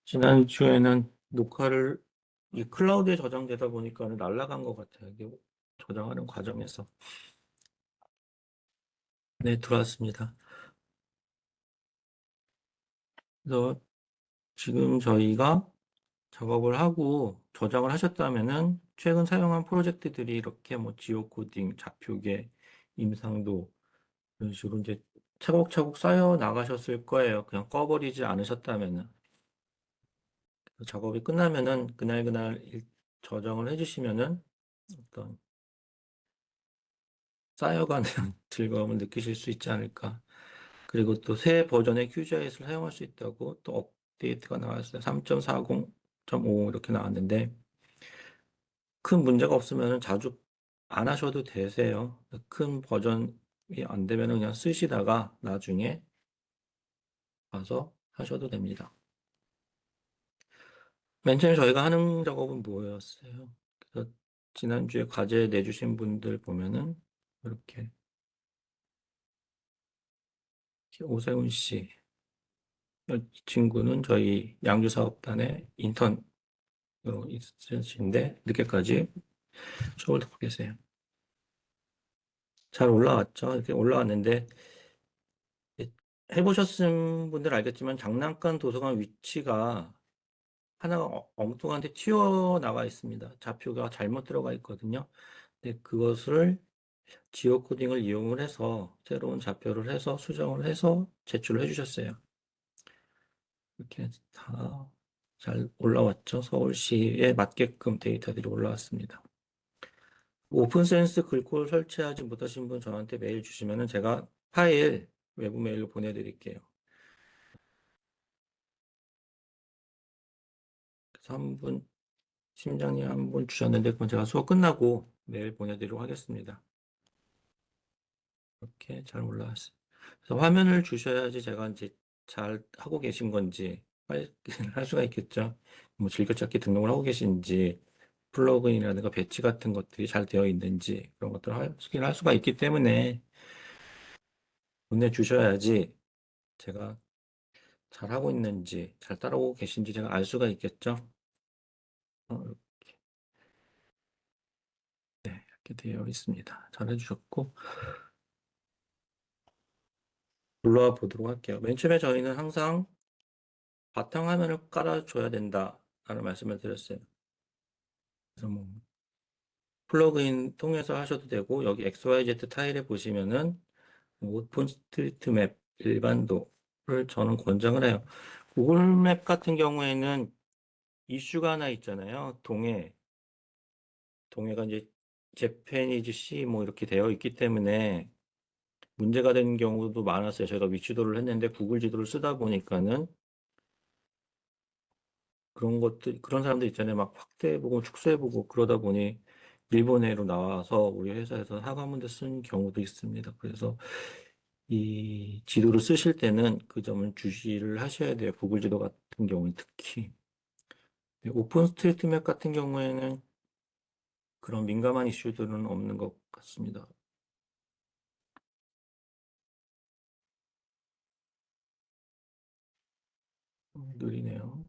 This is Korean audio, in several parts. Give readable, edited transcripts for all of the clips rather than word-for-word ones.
지난주에는 녹화를 이 클라우드에 저장되다 보니까 날아간 것 같아요. 이게 저장하는 과정에서. 네, 들어왔습니다. 그래서 지금 저희가 작업을 하고 저장을 하셨다면은 최근 사용한 프로젝트들이 이렇게 뭐 지오코딩, 좌표계, 임상도 이런 식으로 이제 차곡차곡 쌓여 나가셨을 거예요. 그냥 꺼버리지 않으셨다면은. 작업이 끝나면은 그날 저장을 해주시면은 어떤 쌓여가는 즐거움을 느끼실 수 있지 않을까. 그리고 또 새 버전의 QGIS를 사용할 수 있다고 또 업데이트가 나왔어요. 3.40.5 이렇게 나왔는데 큰 문제가 없으면 자주 안 하셔도 되세요. 큰 버전이 안 되면 그냥 쓰시다가 나중에 가서 하셔도 됩니다. 맨 처음에 저희가 하는 작업은 뭐였어요? 그래서 지난주에 과제 내주신 분들 보면은 이렇게 오세훈 씨, 이 친구는 저희 양주사업단의 인턴으로 있으신데 늦게까지 수업을 듣고 계세요. 잘 올라왔죠? 이렇게 올라왔는데 해보셨은 분들 알겠지만 장난감 도서관 위치가 하나가 엉뚱한데 튀어나와 있습니다. 좌표가 잘못 들어가 있거든요. 근데 그것을 지오 코딩을 이용을 해서 새로운 좌표를 해서 수정을 해서 제출을 해주셨어요. 이렇게 다 잘 올라왔죠. 서울시에 맞게끔 데이터들이 올라왔습니다. 오픈센스 글꼴 설치하지 못하신 분 저한테 메일 주시면은 제가 파일 외부 메일로 보내드릴게요. 그래서 한 분, 팀장님 한 분 주셨는데 그건 제가 수업 끝나고 메일 보내드리도록 하겠습니다. 이렇게 잘 올라왔어요. 그래서 화면을 주셔야지 제가 이제 잘 하고 계신 건지 할 수가 있겠죠. 뭐 즐겨찾기 등록을 하고 계신지 플러그인이라든가 배치 같은 것들이 잘 되어 있는지 그런 것들을 할 수가 있기 때문에 보내주셔야지 제가 잘하고 있는지 잘 따라오고 계신지 제가 알 수가 있겠죠. 이렇게, 네, 이렇게 되어 있습니다. 잘해주셨고 올라와 보도록 할게요. 맨 처음에 저희는 항상 바탕화면을 깔아줘야 된다라는 말씀을 드렸어요. 그래서 뭐 플러그인 통해서 하셔도 되고 여기 XYZ 타일에 보시면은 오픈 스트리트 맵 일반도를 저는 권장을 해요. 구글 맵 같은 경우에는 이슈가 하나 있잖아요. 동해가 이제 재패니즈 시 뭐 이렇게 되어 있기 때문에 문제가 되는 경우도 많았어요. 제가 위치도를 했는데 구글 지도를 쓰다 보니까는 그런 사람들 있잖아요. 막 확대해보고 축소해보고 그러다 보니 일본해로 나와서 우리 회사에서 사과문제 쓴 경우도 있습니다. 그래서 이 지도를 쓰실 때는 그 점을 주시를 하셔야 돼요. 구글 지도 같은 경우는 특히. 네, 오픈 스트리트 맵 같은 경우에는 그런 민감한 이슈들은 없는 것 같습니다. 느리네요.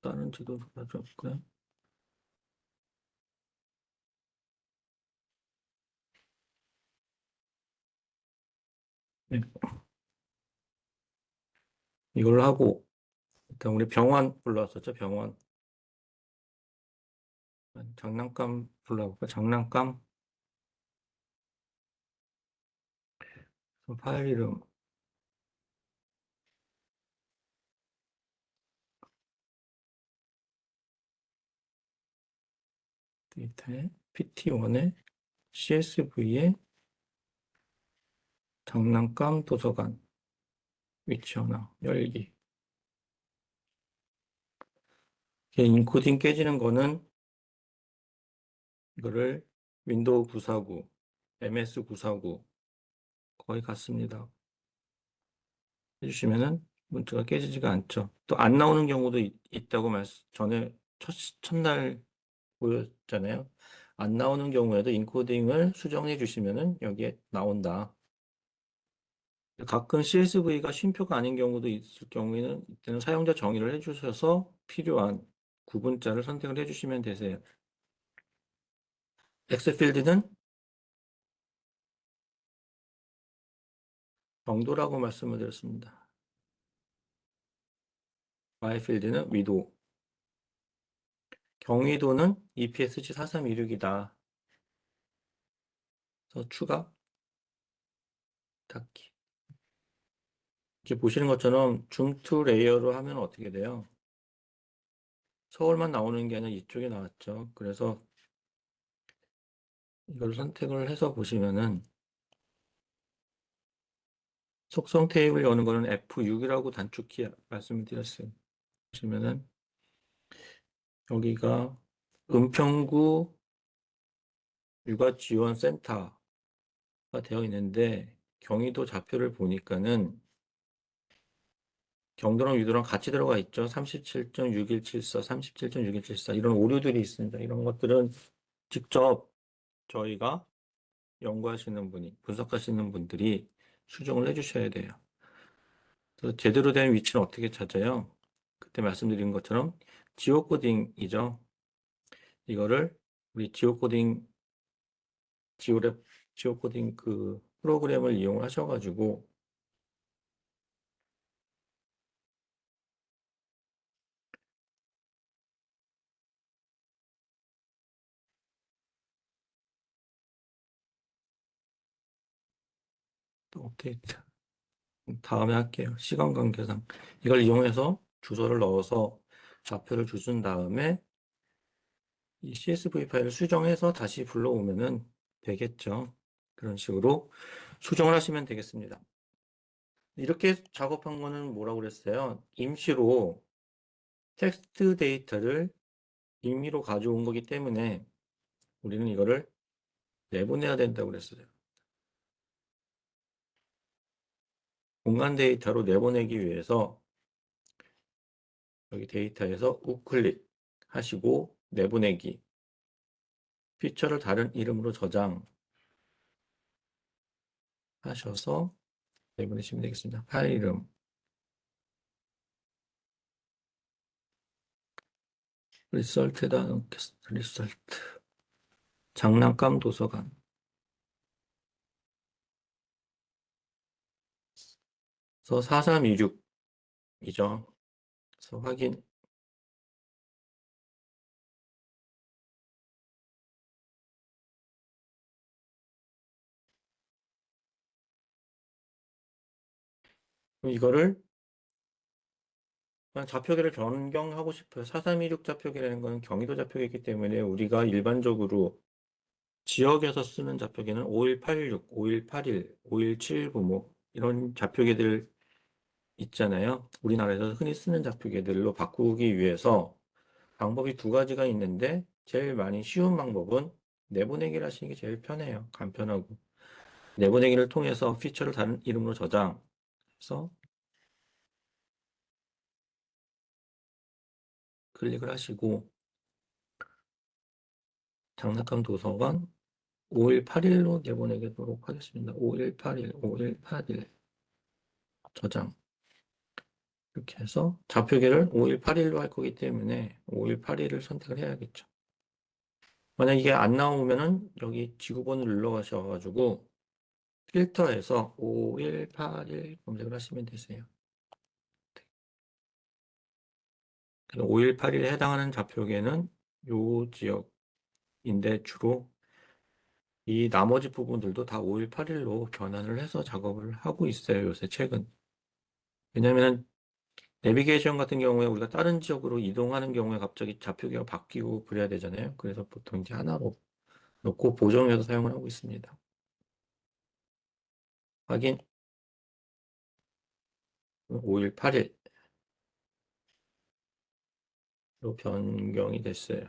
다른 지도도 가져올까요? 네, 이걸 하고 일단 우리 병원 불러왔었죠. 병원 장난감 불러볼까? 장난감 파일 이름 데이터에 PT1에 CSV에 장난감 도서관 위치 하나 열기. 이게 인코딩 깨지는 거는 이거를 윈도우 949, MS 949 거의 같습니다. 해주시면은 문자가 깨지지가 않죠. 또 안 나오는 경우도 있다고 전에 첫날 보였잖아요. 안 나오는 경우에도 인코딩을 수정해 주시면은 여기에 나온다. 가끔 CSV가 쉼표가 아닌 경우도 있을 경우에는 이때는 사용자 정의를 해주셔서 필요한 구분자를 선택을 해주시면 되세요. X 필드는 정도라고 말씀을 드렸습니다. Y 필드는 위도. 경위도는 EPSG 4326이다. 그래서 추가 닫기. 이렇게 보시는 것처럼 줌 투 레이어로 하면 어떻게 돼요? 서울만 나오는 게 아니라 이쪽에 나왔죠. 그래서 이걸 선택을 해서 보시면은 속성 테이블 여는 거는 F6이라고 단축키 말씀을 드렸어요. 보시면은 여기가 은평구 육아지원센터가 되어 있는데 경기도 좌표를 보니까는 경도랑 유도랑 같이 들어가 있죠. 37.6174, 37.6174 이런 오류들이 있습니다. 이런 것들은 직접 저희가 연구하시는 분이, 분석하시는 분들이 수정을 해주셔야 돼요. 그래서 제대로 된 위치는 어떻게 찾아요? 그때 말씀드린 것처럼 지오코딩이죠. 이거를 우리 지오코딩 그 프로그램을 이용하셔가지고 또 업데이트. 다음에 할게요. 시간 관계상. 이걸 이용해서 주소를 넣어서 좌표를 주신 다음에 이 CSV 파일을 수정해서 다시 불러오면은 되겠죠. 그런 식으로 수정을 하시면 되겠습니다. 이렇게 작업한 거는 뭐라고 그랬어요? 임시로 텍스트 데이터를 임의로 가져온 거기 때문에 우리는 이거를 내보내야 된다고 그랬어요. 공간 데이터로 내보내기 위해서 여기 데이터에서 우클릭 하시고 내보내기 피처를 다른 이름으로 저장하셔서 내보내시면 되겠습니다. 파일 이름 리설트에다 넣겠습니다. 리설트 장난감 도서관 그래서 4326이죠. 그래서 확인 이거를 그냥 좌표기를 변경하고 싶어요. 4326 좌표기라는 것은 경기도 좌표기이기 때문에 우리가 일반적으로 지역에서 쓰는 좌표기는 5186, 5181, 51795 이런 좌표기들 있잖아요. 우리나라에서 흔히 쓰는 좌표기들로 바꾸기 위해서 방법이 두 가지가 있는데 제일 많이 쉬운 방법은 내보내기를 하시는 게 제일 편해요. 간편하고. 내보내기를 통해서 피처를 다른 이름으로 저장해서 클릭을 하시고 장난감 도서관 5181로 내보내도록 하겠습니다. 5181, 5181 저장. 이렇게 해서 좌표계를 5181로 할 거기 때문에 5181을 선택을 해야겠죠. 만약 이게 안 나오면은 여기 지구본을 눌러가셔가지고 필터에서 5181 검색을 하시면 되세요. 5181에 해당하는 좌표계는 요 지역인데 주로 이 나머지 부분들도 다 5181로 변환을 해서 작업을 하고 있어요. 요새 최근. 왜냐면 내비게이션 같은 경우에 우리가 다른 지역으로 이동하는 경우에 갑자기 좌표기가 바뀌고 그래야 되잖아요. 그래서 보통 이제 하나로 놓고 보정해서 사용을 하고 있습니다. 확인 5181로 변경이 됐어요.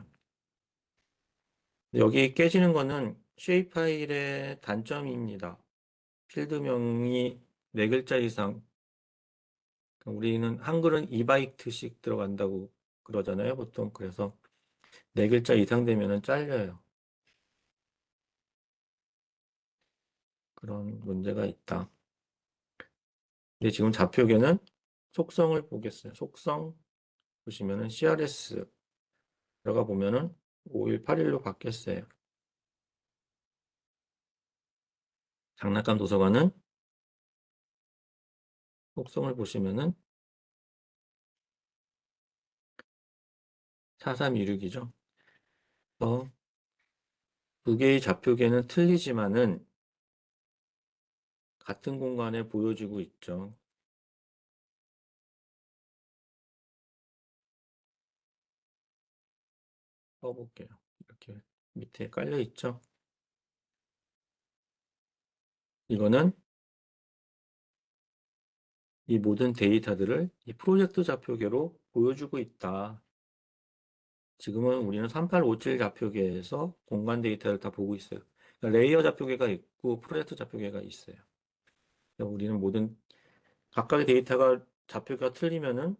여기 깨지는 거는 shape 파일의 단점입니다. 필드명이 4글자 이상 우리는 한글은 2바이트씩 들어간다고 그러잖아요. 보통 그래서 4글자 이상 되면 잘려요. 그런 문제가 있다. 근데 지금 좌표계는 속성을 보겠어요. 속성 보시면은 CRS 들어가 보면은 5181로 바뀌었어요. 장난감 도서관은 속성을 보시면은 4326이죠. 두 개의 좌표계는 틀리지만은 같은 공간에 보여지고 있죠. 써볼게요. 이렇게 밑에 깔려 있죠. 이거는 이 모든 데이터들을 이 프로젝트 좌표계로 보여주고 있다. 지금은 우리는 3857 좌표계에서 공간 데이터를 다 보고 있어요. 그러니까 레이어 좌표계가 있고 프로젝트 좌표계가 있어요. 그러니까 우리는 모든 각각의 데이터가 좌표가 틀리면은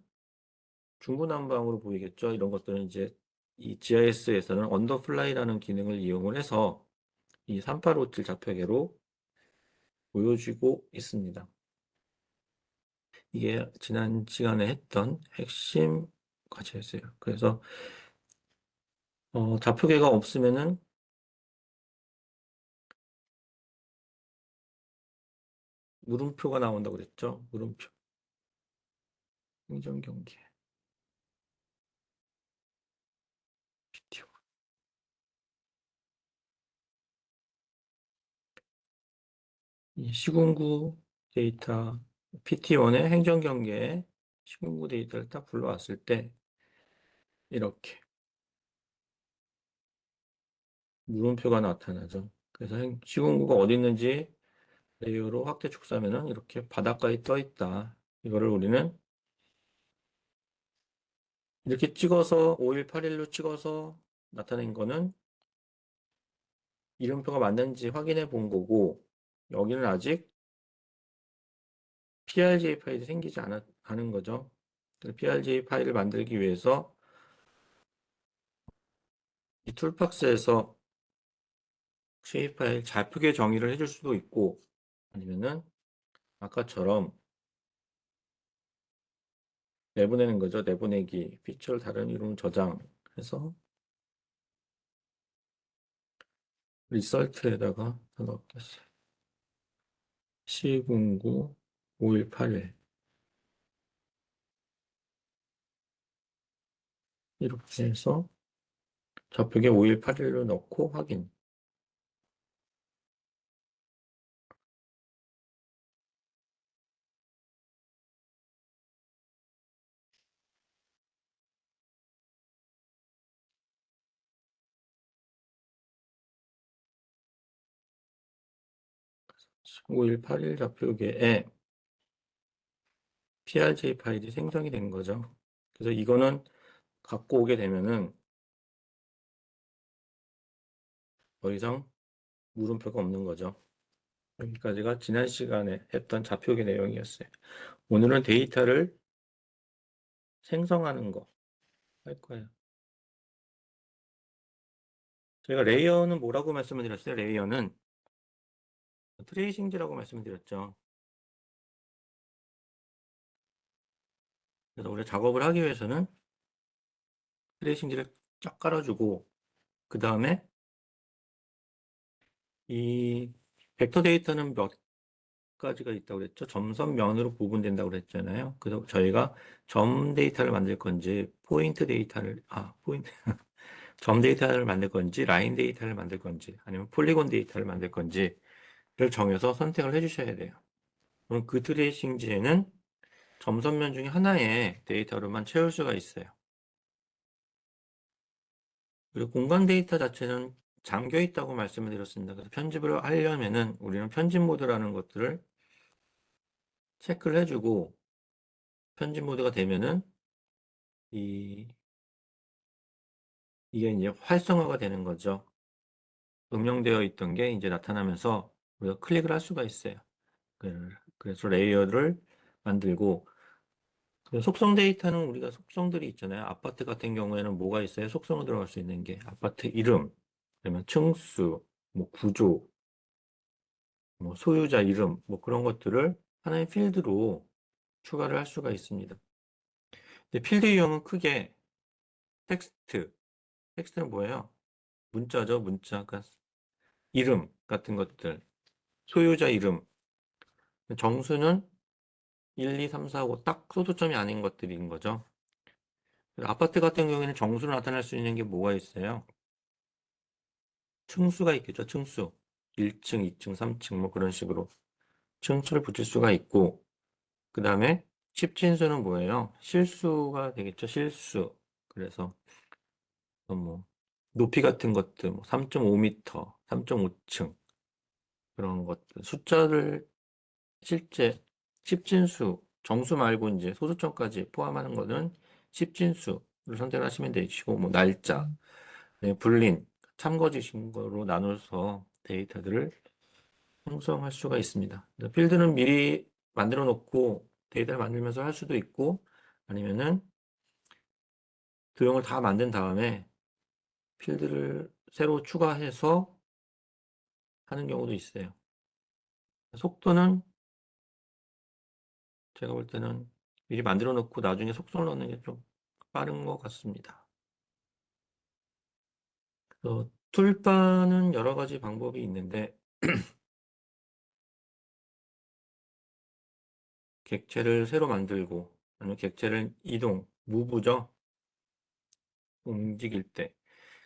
중구난방으로 보이겠죠. 이런 것들은 이제 이 GIS에서는 언더플라이라는 기능을 이용을 해서 이 3857 좌표계로 보여주고 있습니다. 이게 지난 시간에 했던 핵심 과제였어요. 그래서 좌표계가 없으면은 물음표가 나온다고 그랬죠. 물음표. 행정경계. PTO. 이 시군구 데이터 PT1의 행정경계에 시군구 데이터를 딱 불러왔을 때 이렇게 물음표가 나타나죠. 그래서 시군구가 어디 있는지 레이어로 확대 축소하면은 이렇게 바닷가에 떠 있다. 이거를 우리는 이렇게 찍어서 5181로 찍어서 나타낸 거는 이름표가 맞는지 확인해 본 거고, 여기는 아직 PRJ 파일이 생기지 않은 거죠. PRJ 파일을 만들기 위해서 이 툴박스에서 쉐입 파일 좌표계 정의를 해줄 수도 있고, 아니면은 아까처럼 내보내는 거죠. 내보내기, 피처를 다른 이름 저장해서 리설트에다가 넣겠어요. C09 5181 이렇게 해서 좌표계 5181로 넣고 확인. 구 5181 좌표계에 PRJ 파일이 생성이 된 거죠. 그래서 이거는 갖고 오게 되면은 더 이상 물음표가 없는 거죠. 여기까지가 지난 시간에 했던 좌표계 내용이었어요. 오늘은 데이터를 생성하는 거 할 거예요. 제가 레이어는 뭐라고 말씀을 드렸어요? 레이어는 트레이싱지라고 말씀을 드렸죠. 그래서 우리가 작업을 하기 위해서는 트레이싱지를 쫙 깔아주고 그 다음에 이 벡터 데이터는 몇 가지가 있다고 그랬죠. 점선면으로 구분된다고 그랬잖아요. 그래서 저희가 점 데이터를 만들 건지 포인트 점 데이터를 만들 건지 라인 데이터를 만들 건지 아니면 폴리곤 데이터를 만들 건지를 정해서 선택을 해주셔야 돼요. 그럼 그 트레이싱지에는 점선면 중에 하나의 데이터로만 채울 수가 있어요. 그리고 공간 데이터 자체는 잠겨 있다고 말씀을 드렸습니다. 그래서 편집을 하려면은 우리는 편집 모드라는 것들을 체크를 해주고 편집 모드가 되면은 이게 이제 활성화가 되는 거죠. 음영되어 있던 게 이제 나타나면서 우리가 클릭을 할 수가 있어요. 그래서 레이어를 만들고 속성 데이터는 우리가 속성들이 있잖아요. 아파트 같은 경우에는 뭐가 있어요? 속성을 들어갈 수 있는 게 아파트 이름, 그러면 층수, 뭐 구조, 뭐 소유자 이름, 뭐 그런 것들을 하나의 필드로 추가를 할 수가 있습니다. 근데 필드 유형은 크게 텍스트는 뭐예요? 문자죠, 문자. 그러니까 이름 같은 것들, 소유자 이름. 정수는 1, 2, 3, 4, 5 딱 소수점이 아닌 것들인 거죠. 아파트 같은 경우에는 정수로 나타낼 수 있는 게 뭐가 있어요? 층수가 있겠죠, 층수. 1층, 2층, 3층 뭐 그런 식으로 층수를 붙일 수가 있고, 그 다음에 십진수는 뭐예요? 실수가 되겠죠, 실수. 그래서 뭐 높이 같은 것들, 뭐 3.5m, 3.5층 그런 것들, 숫자를 실제 십진수, 정수 말고 이제 소수점까지 포함하는 것은 십진수를 선택하시면 되시고, 뭐 날짜, 네, 불린, 참거지 신고로 나눠서 데이터들을 형성할 수가 있습니다. 필드는 미리 만들어 놓고 데이터를 만들면서 할 수도 있고, 아니면은 도형을 다 만든 다음에 필드를 새로 추가해서 하는 경우도 있어요. 속도는 제가 볼 때는 미리 만들어 놓고 나중에 속도를 넣는 게 좀 빠른 것 같습니다. 툴바는 여러 가지 방법이 있는데, 객체를 새로 만들고, 아니면 객체를 무브죠. 움직일 때.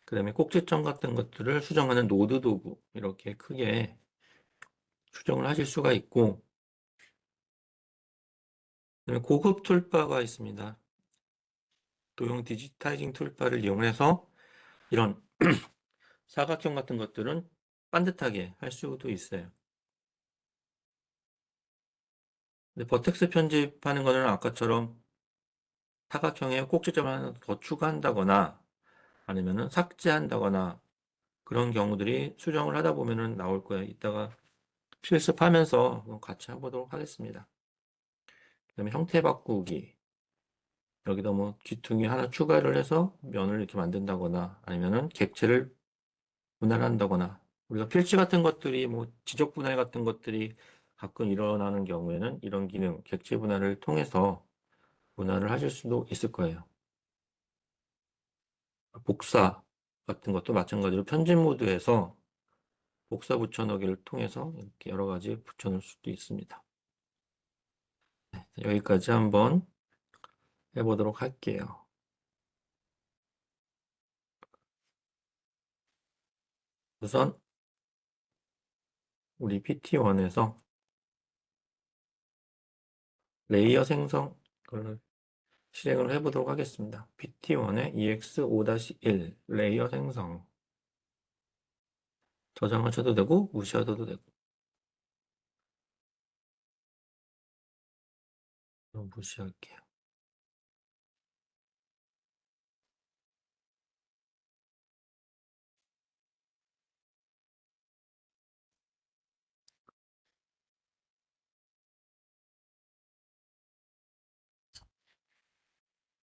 그 다음에 꼭지점 같은 것들을 수정하는 노드 도구, 이렇게 크게 수정을 하실 수가 있고, 그다음에 고급 툴바가 있습니다. 도형 디지타이징 툴바를 이용해서 이런 사각형 같은 것들은 반듯하게 할 수도 있어요. 근데 버텍스 편집하는 거는 아까처럼 사각형에 꼭지점을 하나 더 추가한다거나 아니면은 삭제한다거나 그런 경우들이 수정을 하다 보면은 나올 거예요. 이따가 실습하면서 같이 해보도록 하겠습니다. 그다음에 형태 바꾸기. 여기다 뭐 귀퉁이 하나 추가를 해서 면을 이렇게 만든다거나 아니면은 객체를 분할한다거나 우리가 필지 같은 것들이 뭐 지적 분할 같은 것들이 가끔 일어나는 경우에는 이런 기능, 객체 분할을 통해서 분할을 하실 수도 있을 거예요. 복사 같은 것도 마찬가지로 편집 모드에서 복사 붙여넣기를 통해서 이렇게 여러 가지 붙여놓을 수도 있습니다. 네, 여기까지 한번 해보도록 할게요. 우선 우리 PT1에서 레이어 생성 을 실행을 해보도록 하겠습니다. PT1의 EX5-1 레이어 생성 저장하셔도 되고 무시하셔도 되고 무시할게요.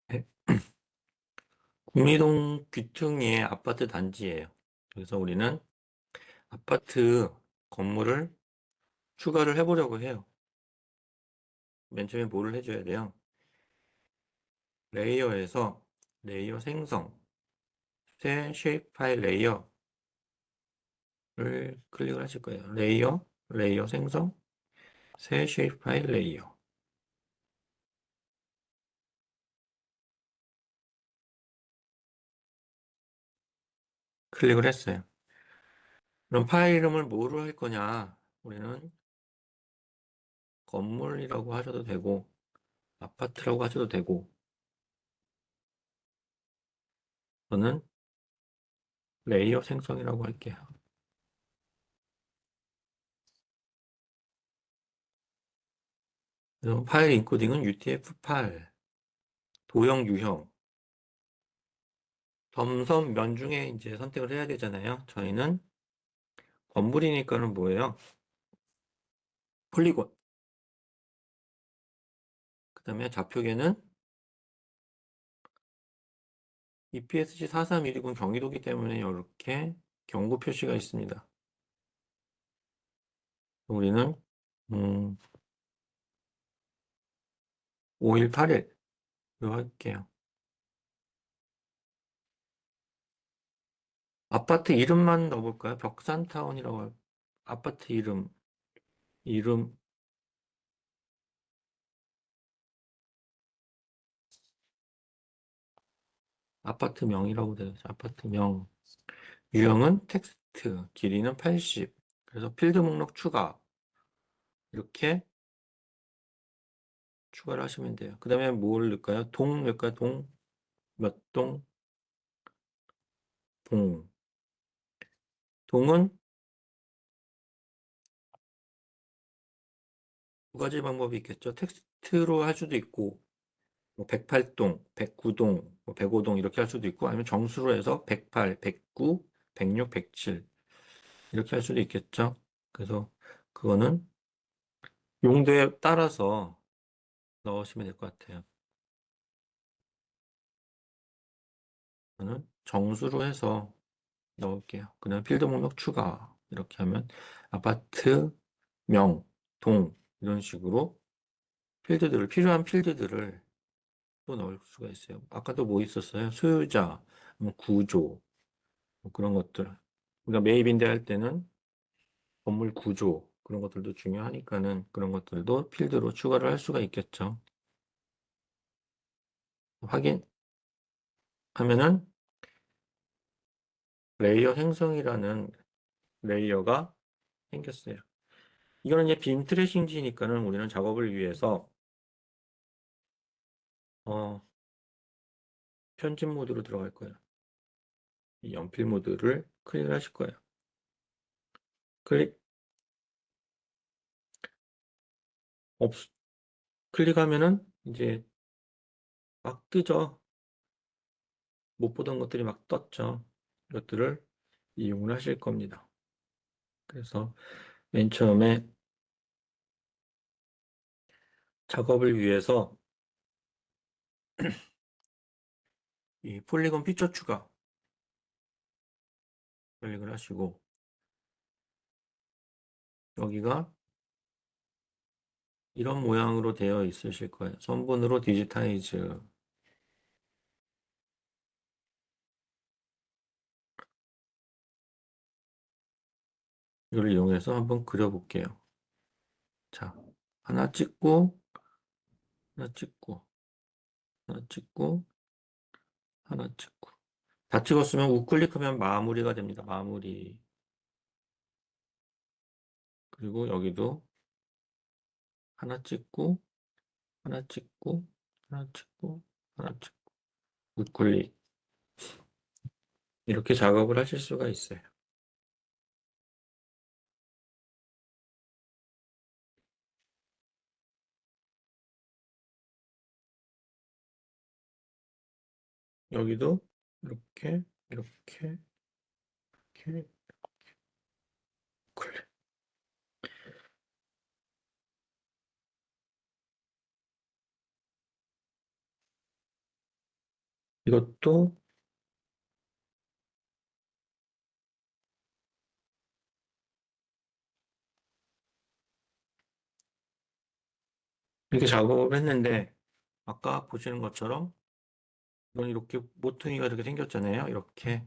네. 국리동 귀퉁이의 아파트 단지예요. 그래서 우리는 아파트 건물을 추가를 해보려고 해요. 맨 처음에 뭐를 해줘야 돼요? 레이어에서 레이어 생성, 새 쉐입 파일 레이어를 클릭을 하실 거예요. 레이어 생성, 새 쉐입 파일 레이어. 클릭을 했어요. 그럼 파일 이름을 뭐로 할 거냐? 우리는 건물이라고 하셔도 되고, 아파트라고 하셔도 되고, 저는 레이어 생성이라고 할게요. 그래서 파일 인코딩은 UTF-8, 도형 유형, 덤섬 면 중에 이제 선택을 해야 되잖아요. 저희는 건물이니까는 뭐예요? 폴리곤. 그 다음에 좌표계는 EPSC 4319 경기도기 때문에 이렇게 경고 표시가 있습니다. 우리는 5일 8일 로 할게요. 아파트 이름만 넣어볼까요? 벽산타운이라고 아파트 이름 아파트명이라고 되어 있어요. 아파트명. 유형은 텍스트, 길이는 80. 그래서 필드 목록 추가. 이렇게 추가를 하시면 돼요. 그 다음에 뭘 넣을까요? 동 넣을까요? 몇 동? 동. 동은 두 가지 방법이 있겠죠. 텍스트로 할 수도 있고, 뭐 108동, 109동, 뭐 105동 이렇게 할 수도 있고, 아니면 정수로 해서 108, 109, 106, 107 이렇게 할 수도 있겠죠. 그래서 그거는 용도에 따라서 넣으시면 될 것 같아요. 저는 정수로 해서 넣을게요. 그냥 필드 목록 추가 이렇게 하면 아파트 명, 동 이런 식으로 필요한 필드들을 또 넣을 수가 있어요. 아까도 뭐 있었어요? 소유자, 뭐 구조 뭐 그런 것들. 그러니까 매입 임대할 때는 건물 구조 그런 것들도 중요하니까는 그런 것들도 필드로 추가를 할 수가 있겠죠. 확인하면은 레이어 생성이라는 레이어가 생겼어요. 이거는 이제 빔 트래싱지니까는 우리는 작업을 위해서 어, 편집 모드로 들어갈 거예요. 이 연필 모드를 클릭을 하실 거예요. 클릭 없 클릭하면은 이제 막 뜨죠. 못 보던 것들이 막 떴죠. 이것들을 이용을 하실 겁니다. 그래서 맨 처음에 작업을 위해서 이 폴리곤 피처 추가 클릭을 하시고 여기가 이런 모양으로 되어 있으실 거예요. 선분으로 디지타이즈 이걸 이용해서 한번 그려볼게요. 자, 하나 찍고 하나 찍고 하나 찍고 하나 찍고 다 찍었으면 우클릭하면 마무리가 됩니다. 마무리. 그리고 여기도 하나 찍고 하나 찍고 하나 찍고 하나 찍고 우클릭 이렇게 작업을 하실 수가 있어요. 여기도 이렇게 이렇게 이렇게 우클릭. 이것도 이렇게 작업을 했는데 아까 보시는 것처럼 이건 이렇게 모퉁이가 이렇게 생겼잖아요. 이렇게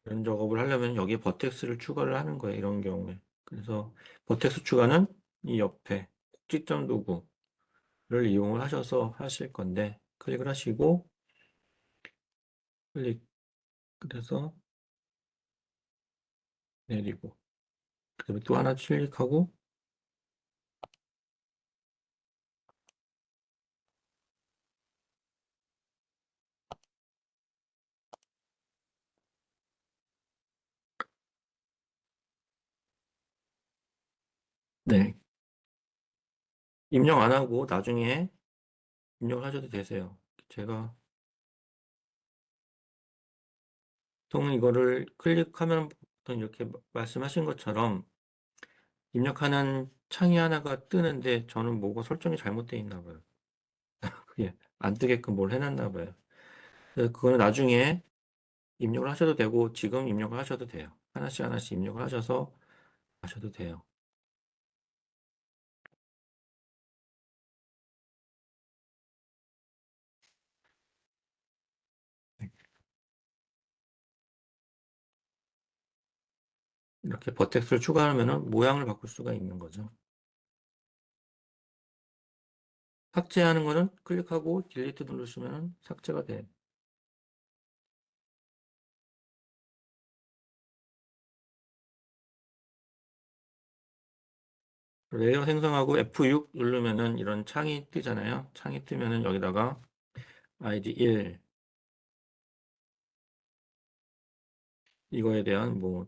이런 작업을 하려면 여기에 버텍스를 추가를 하는 거예요. 이런 경우에. 그래서 버텍스 추가는 이 옆에 꼭지점 도구를 이용을 하셔서 하실 건데 클릭을 하시고 클릭 그래서 내리고 그다음에 또 하나 클릭하고 네 입력 안 하고 나중에 입력을 하셔도 되세요. 제가 보통 이거를 클릭하면 보통 이렇게 말씀하신 것처럼 입력하는 창이 하나가 뜨는데 저는 뭐가 설정이 잘못되어 있나 봐요. 그게 안 뜨게끔 뭘 해놨나 봐요. 그래서 그거는 나중에 입력을 하셔도 되고 지금 입력을 하셔도 돼요. 하나씩 하나씩 입력을 하셔서 하셔도 돼요. 이렇게 버텍스를 추가하면은 모양을 바꿀 수가 있는 거죠. 삭제하는 거는 클릭하고 딜리트 누르시면 삭제가 돼요. 레이어 생성하고 F6 누르면은 이런 창이 뜨잖아요. 창이 뜨면은 여기다가 ID 1 이거에 대한 뭐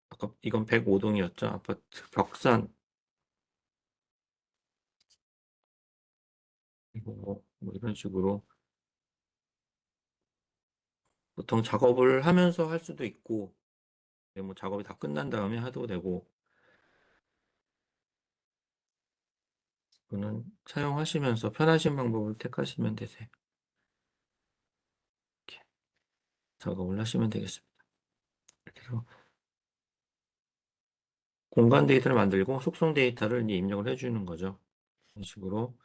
아까 이건 105동이었죠. 아파트 벽산 뭐 이런 식으로 보통 작업을 하면서 할 수도 있고 뭐 작업이 다 끝난 다음에 해도 되고 그거는 사용하시면서 편하신 방법을 택하시면 되세요. 이렇게 작업을 하시면 되겠습니다. 이렇게 해서 공간 데이터를 만들고 속성 데이터를 이제 입력을 해주는 거죠. 이런 식으로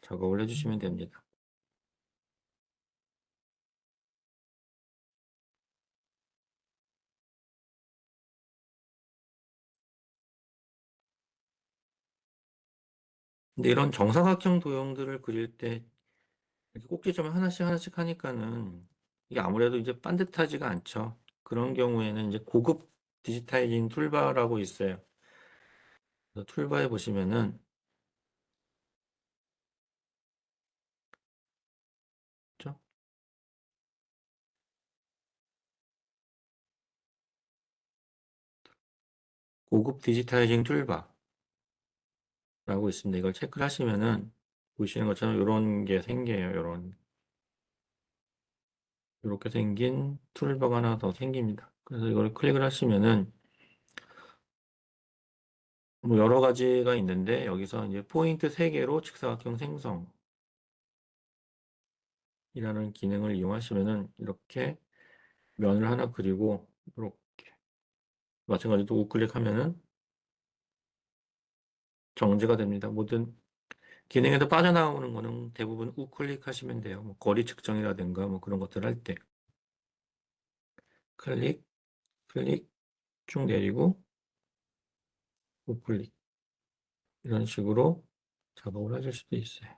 작업을 해주시면 됩니다. 근데 이런 정사각형 도형들을 그릴 때 이렇게 꼭지점을 하나씩 하나씩 하니까는 이게 아무래도 이제 반듯하지가 않죠. 그런 경우에는 이제 고급 디지타이징 툴바라고 있어요. 그래서 툴바에 보시면은 그죠? 고급 디지타이징 툴바라고 있습니다. 이걸 체크를 하시면은 보시는 것처럼 이런 게 생겨요. 이렇게 생긴 툴바가 하나 더 생깁니다. 그래서 이걸 클릭을 하시면은 뭐 여러 가지가 있는데 여기서 이제 포인트 3개로 직사각형 생성이라는 기능을 이용하시면은 이렇게 면을 하나 그리고 이렇게 마찬가지로 우클릭하면은 정지가 됩니다. 모든 기능에서 빠져나오는 거는 대부분 우클릭하시면 돼요. 뭐 거리 측정이라든가 뭐 그런 것들 할 때 클릭, 클릭 쭉 내리고 우클릭 이런 식으로 작업을 하실 수도 있어요.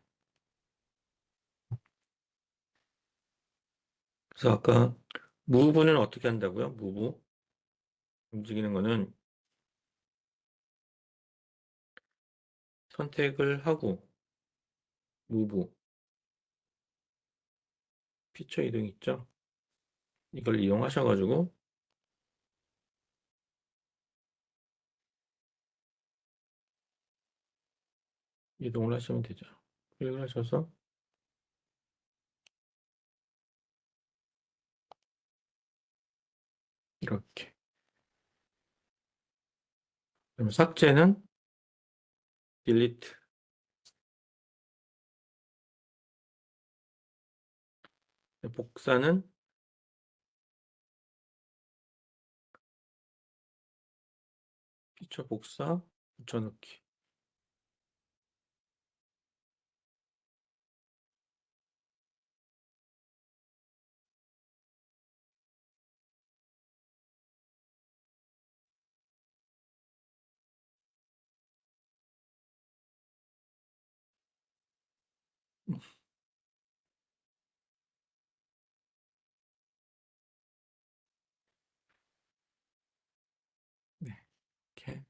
그래서 아까 무브는 어떻게 한다고요? 무브 움직이는 거는 선택을 하고 무브 피처 이동 있죠? 이걸 이용하셔가지고 이동을 하시면 되죠. 클릭을 하셔서 이렇게. 그럼 삭제는 딜리트. 복사는 피처 복사 붙여넣기. 네, 이렇게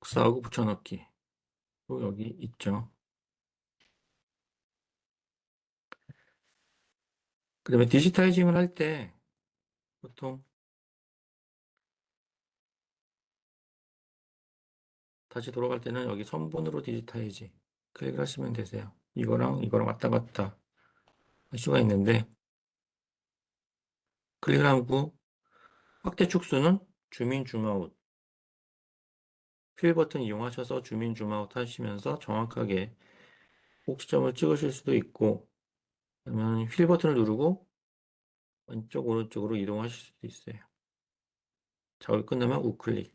복사하고 붙여넣기. 또 여기 있죠. 그다음에 디지타이징을 할 때 보통 다시 돌아갈 때는 여기 선분으로 디지타이징 클릭을 하시면 되세요. 이거랑 왔다 갔다 할 수가 있는데 클릭을 하고 확대 축소는 주민 줌아웃 필 버튼 이용하셔서 주민 줌아웃 하시면서 정확하게 꼭지점을 찍으실 수도 있고 그러면 휠 버튼을 누르고 왼쪽 오른쪽으로 이동하실 수도 있어요. 작업이 끝나면 우클릭.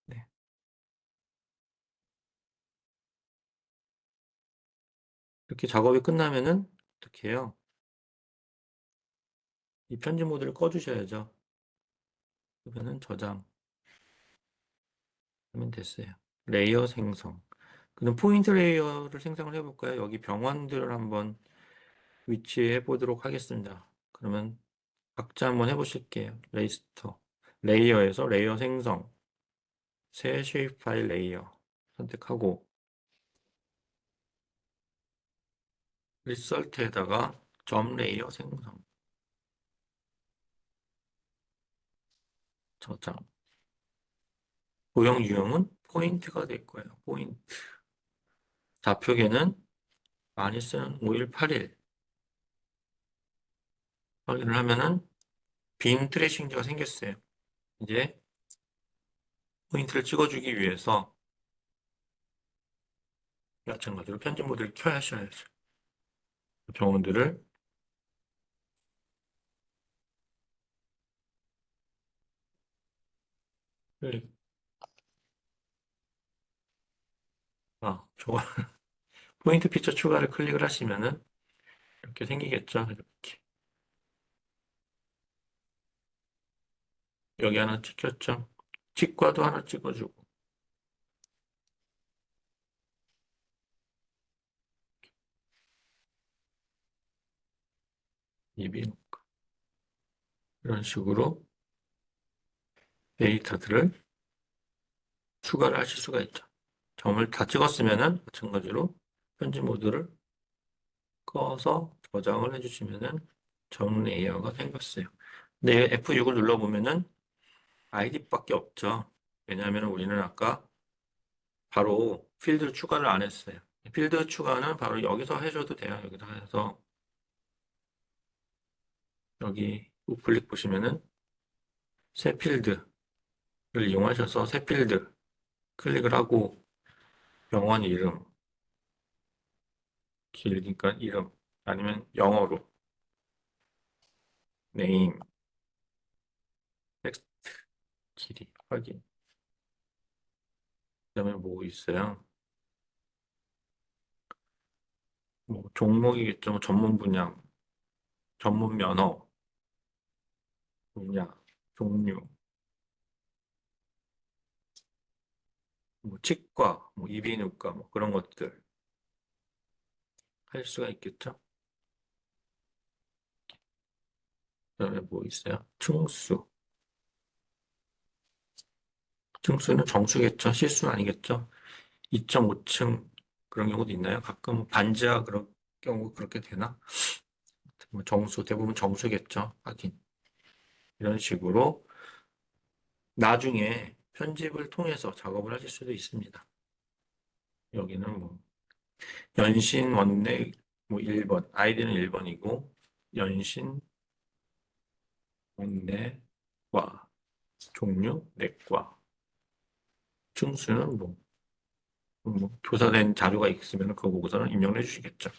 네. 이렇게 작업이 끝나면은 어떻게 해요? 이 편집 모드를 꺼주셔야죠. 그러면은 저장하면 됐어요. 레이어 생성. 그럼 포인트 레이어를 생성을 해볼까요? 여기 병원들을 한번 위치해 보도록 하겠습니다. 그러면 각자 한번 해보실게요. 레이스터. 레이어에서 레이어 생성. 새 쉐입 파일 레이어 선택하고 리설트에다가 점 레이어 생성. 저장. 고용 유형은 포인트가 될 거예요. 포인트. 좌표계는 많이 쓰는 5일8일 확인을 하면은 빈 트래싱지가 생겼어요. 이제 포인트를 찍어주기 위해서 마찬가지로 편집 모드를 켜야 하셔야죠. 병원들을 클릭. 좋아. 포인트 피처 추가를 클릭을 하시면은 이렇게 생기겠죠. 이렇게. 여기 하나 찍혔죠. 치과도 하나 찍어주고. 이비인후과. 이런 식으로 데이터들을 추가를 하실 수가 있죠. 점을 다 찍었으면은 마찬가지로 편집 모드를 꺼서 저장을 해주시면은 점 레이어가 생겼어요. 근데 F6을 눌러보면은 아이디밖에 없죠. 왜냐하면 우리는 아까 바로 필드 추가를 안 했어요. 필드 추가는 바로 여기서 해줘도 돼요. 여기서 해서 여기 우클릭 보시면은 새 필드를 이용하셔서 새 필드 클릭을 하고 병원 이름, 길니까 이름 아니면 영어로 네임, 텍스트, 길이 확인. 그다음에 뭐 있어요? 뭐 종목이겠죠. 뭐 전문 분야, 전문 면허, 분야, 종류, 뭐 치과, 뭐 이비인후과, 뭐 그런 것들 할 수가 있겠죠. 그다음에 뭐 있어요? 층수. 층수는 정수겠죠. 실수는 아니겠죠. 2.5층 그런 경우도 있나요? 가끔 반지하 그런 경우 그렇게 되나? 뭐 정수, 대부분 정수겠죠. 하긴. 이런 식으로 나중에 편집을 통해서 작업을 하실 수도 있습니다. 여기는 뭐 연신 원내 뭐 1번, 아이디는 1번이고 연신 원내과 종류 내과 층수는 뭐 조사된 자료가 있으면 그거 보고서는 입력을 해주시겠죠.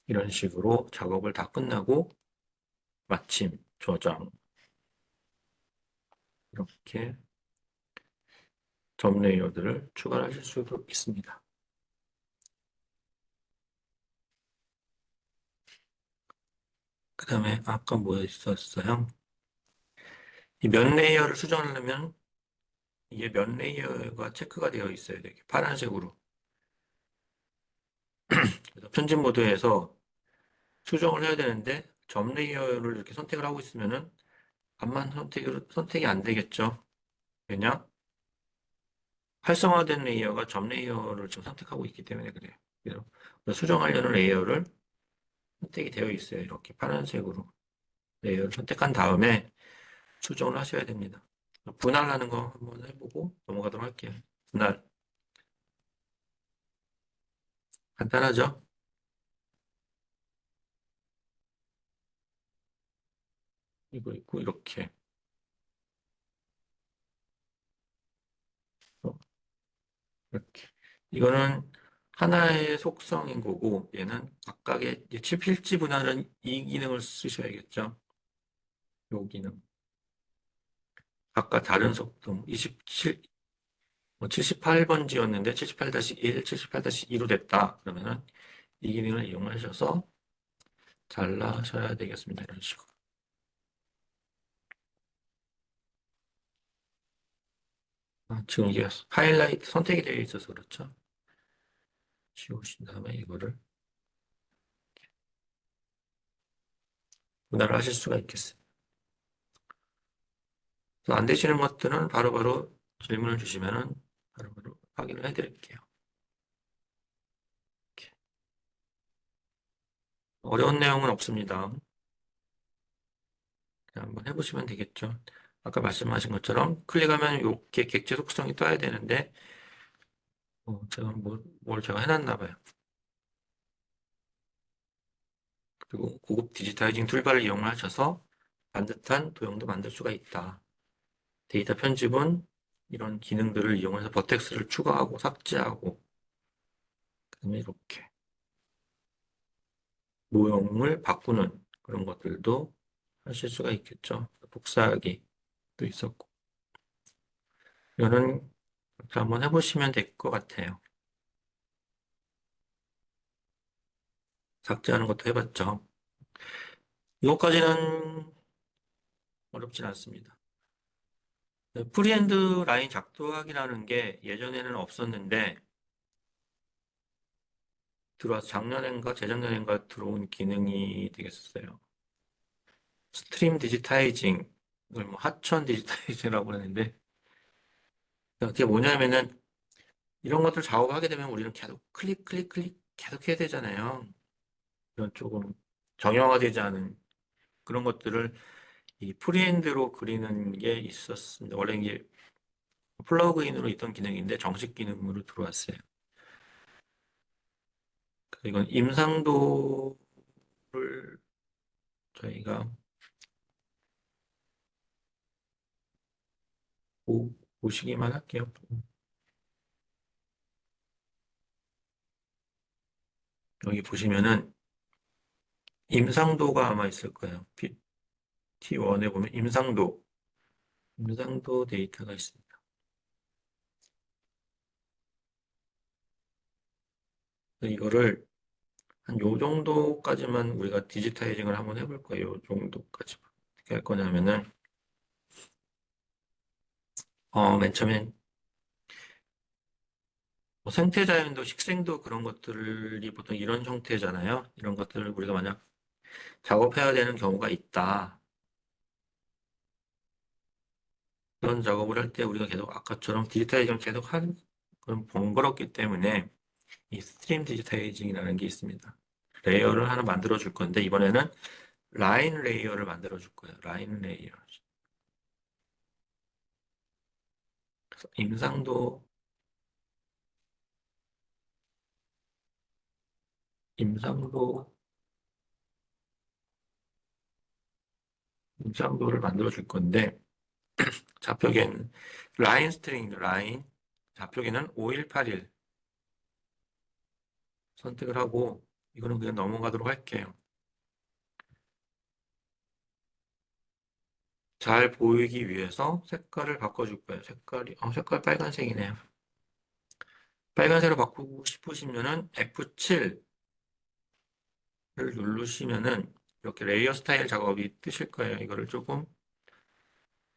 이런 식으로 작업을 다 끝나고 마침 저장 이렇게 점 레이어들을 추가하실 수도 있습니다. 그 다음에 아까 뭐 있었어요? 이 면 레이어를 수정하려면 이게 면 레이어가 체크가 되어 있어야 돼요. 파란색으로. 그래서 편집 모드에서 수정을 해야 되는데 점 레이어를 이렇게 선택을 하고 있으면은 앞만 선택이 안 되겠죠. 왜냐? 활성화된 레이어가 점 레이어를 지금 선택하고 있기 때문에 그래요. 그래서 수정하려는 레이어를 선택이 되어 있어요. 이렇게 파란색으로 레이어를 선택한 다음에 수정을 하셔야 됩니다. 분할하는 거 한번 해보고 넘어가도록 할게요. 분할 간단하죠? 이거 있고 이렇게 어, 이렇게 이거는 하나의 속성인 거고 얘는 각각의 필지 분할은 이 기능을 쓰셔야겠죠. 요 기능 각각 다른 속도 27 78번지였는데 78-1, 78-2로 됐다. 그러면은 이 기능을 이용하셔서 잘라셔야 되겠습니다. 이런 식으로. 지금 이게 하이라이트 선택이 되어 있어서 그렇죠. 지우신 다음에 이거를 분할을 하실 수가 있겠어요. 그래서 안 되시는 것들은 바로바로 질문을 주시면은 바로바로 확인을 해드릴게요. 이렇게. 어려운 내용은 없습니다. 그냥 한번 해보시면 되겠죠. 아까 말씀하신 것처럼 클릭하면 이렇게 객체 속성이 떠야 되는데 제가 뭘 제가 해놨나 봐요. 그리고 고급 디지타이징 툴바를 이용하셔서 반듯한 도형도 만들 수가 있다. 데이터 편집은 이런 기능들을 이용해서 버텍스를 추가하고 삭제하고 그다음에 이렇게 모형을 바꾸는 그런 것들도 하실 수가 있겠죠. 복사하기도 있었고 이거는 이렇게 한번 해보시면 될 것 같아요. 삭제하는 것도 해봤죠. 이것까지는 어렵진 않습니다. 네, 프리핸드 라인 작동하기라는 게 예전에는 없었는데 들어와서 작년인가 재작년인가 들어온 기능이 되겠어요. 스트림 디지타이징, 이걸 뭐 하천 디지타이징이라고 하는데 그게 뭐냐면은 이런 것들 작업하게 되면 우리는 계속 클릭 클릭 클릭 계속 해야 되잖아요. 이런 조금 정형화되지 않은 그런 것들을 이 프리핸드로 그리는 게 있었습니다. 원래 이게 플러그인으로 있던 기능인데 정식 기능으로 들어왔어요. 그래서 이건 임상도를 저희가 보시기만 할게요. 여기 보시면은 임상도가 아마 있을 거예요. T1에 보면 임상도 데이터가 있습니다. 이거를 한 요 정도까지만 우리가 디지타이징을 한번 해볼 거예요. 요 정도까지만. 어떻게 할 거냐면은, 맨 처음엔 뭐 생태자연도 식생도 그런 것들이 보통 이런 형태잖아요. 이런 것들을 우리가 만약 작업해야 되는 경우가 있다. 그런 작업을 할 때 우리가 계속 아까처럼 디지타이징을 계속 하는 그런 번거롭기 때문에 이 스트림 디지타이징이라는 게 있습니다. 레이어를 하나 만들어 줄 건데 이번에는 라인 레이어를 만들어 줄 거예요. 라인 레이어. 그래서 임상도, 임상도를 만들어 줄 건데 좌표계는 라인 스트링, 라인 좌표계는 5181 선택을 하고 이거는 그냥 넘어가도록 할게요. 잘 보이기 위해서 색깔을 바꿔줄 거예요. 색깔 빨간색이네요. 빨간색으로 바꾸고 싶으시면은 F7을 누르시면은 이렇게 레이어 스타일 작업이 뜨실 거예요. 이거를 조금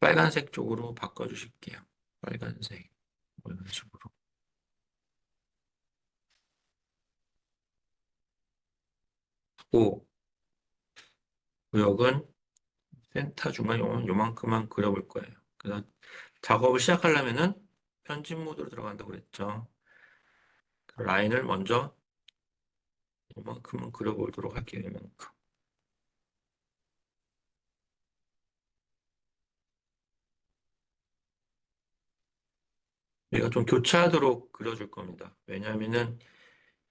빨간색 쪽으로 바꿔주실게요. 빨간색. 뭐 이런 식으로. 고 구역은 센터 중간 요만큼만 그려볼 거예요. 그래서 작업을 시작하려면은 편집 모드로 들어간다고 그랬죠. 그 라인을 먼저 요만큼만 그려보도록 할게요. 요만큼. 얘가 좀 교차하도록 그려줄 겁니다. 왜냐하면은